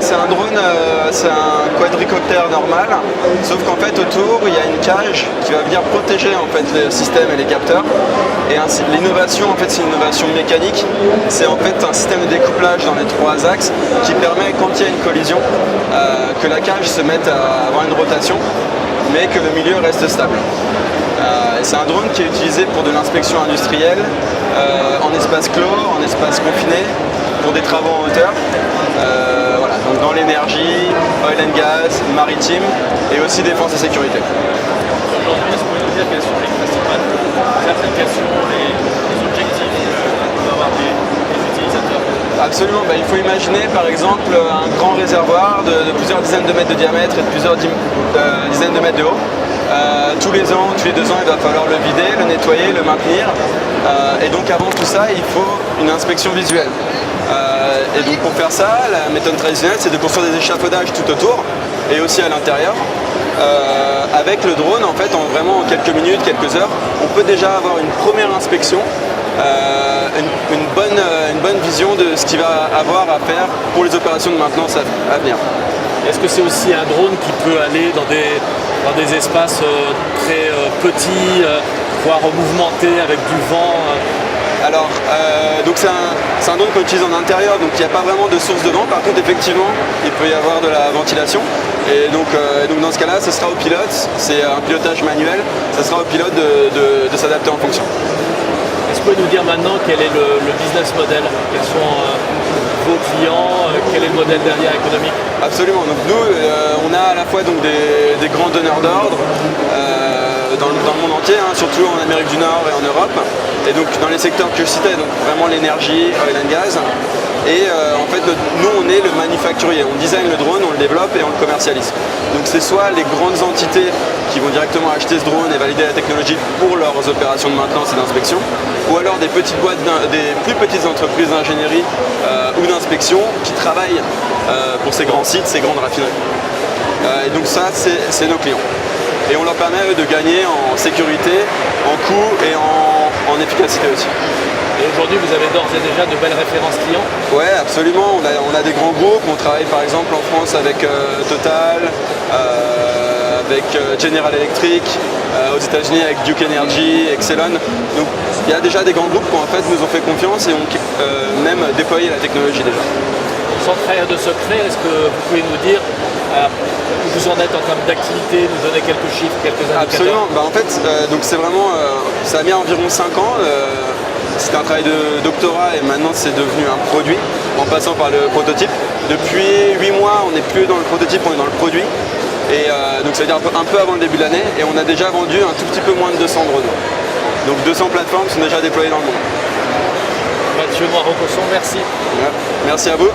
c'est un drone, c'est un quadricoptère normal, sauf qu'en fait autour il y a une cage qui va venir protéger en fait le système et les capteurs. Et l'innovation, en fait, c'est une innovation mécanique. C'est en fait un système de découplage dans les trois axes qui permet, quand il y a une collision, que la cage se mette à avoir une rotation, mais que le milieu reste stable. C'est un drone qui est utilisé pour de l'inspection industrielle, en espace clos, en espace confiné, pour des travaux en hauteur. Voilà, donc dans l'énergie, oil and gas, maritime et aussi défense et sécurité. Aujourd'hui, est-ce que vous pouvez nous dire quelles sont les principales applications, les objectifs que peuvent avoir les utilisateurs? Absolument, il faut imaginer par exemple un grand réservoir de plusieurs dizaines de mètres de diamètre et de plusieurs dizaines de mètres de haut. Tous les ans, tous les 2 ans, il va falloir le vider, le nettoyer, le maintenir. Et donc avant tout ça, il faut une inspection visuelle. Et donc pour faire ça, la méthode traditionnelle, c'est de construire des échafaudages tout autour et aussi à l'intérieur. Avec le drone, en fait, vraiment en quelques minutes, quelques heures, on peut déjà avoir une première inspection, une bonne vision de ce qu'il va avoir à faire pour les opérations de maintenance à venir. Est-ce que c'est aussi un drone qui peut aller dans des espaces très petits, voire mouvementés avec du vent? Alors, donc c'est un drone qu'on utilise en intérieur, donc il n'y a pas vraiment de source de vent. Par contre, effectivement, il peut y avoir de la ventilation. Et donc dans ce cas-là, ce sera au pilote, c'est un pilotage manuel, ce sera au pilote de s'adapter en fonction. Est-ce que vous pouvez nous dire maintenant quel est le business model? Quels sont vos clients? Quel est le modèle derrière économique? Absolument. Donc nous, on a à la fois donc, des grands donneurs d'ordre dans le monde entier, surtout en Amérique du Nord et en Europe. Et donc dans les secteurs que je citais, donc vraiment l'énergie, oil and gas. Et en fait, nous, on est le manufacturier. On design le drone, on le développe et on le commercialise. Donc c'est soit les grandes entités qui vont directement acheter ce drone et valider la technologie pour leurs opérations de maintenance et d'inspection, ou alors des petites boîtes, des plus petites entreprises d'ingénierie ou d'inspection qui travaillent pour ces grands sites, ces grandes raffineries. Et donc ça, c'est nos clients. Et on leur permet eux, de gagner en sécurité, en coût et en efficacité aussi. Et aujourd'hui, vous avez d'ores et déjà de belles références clients? Ouais, absolument. On a des grands groupes. On travaille par exemple en France avec Total, avec General Electric, aux États-Unis avec Duke Energy, Exelon. Donc il y a déjà des grands groupes qui en fait nous ont fait confiance et ont même déployé la technologie déjà. Sans trahir de secret, est-ce que vous pouvez nous dire où vous en êtes en termes d'activité, nous donner quelques chiffres, quelques indicateurs? Absolument. En fait, donc c'est vraiment, ça a mis environ 5 ans. C'était un travail de doctorat et maintenant c'est devenu un produit en passant par le prototype. Depuis 8 mois, on n'est plus dans le prototype, on est dans le produit. Et donc ça veut dire un peu avant le début de l'année et on a déjà vendu un tout petit peu moins de 200 drones. Donc 200 plateformes sont déjà déployées dans le monde. Mathieu Moirot-Cosson, merci. Ouais. Merci à vous.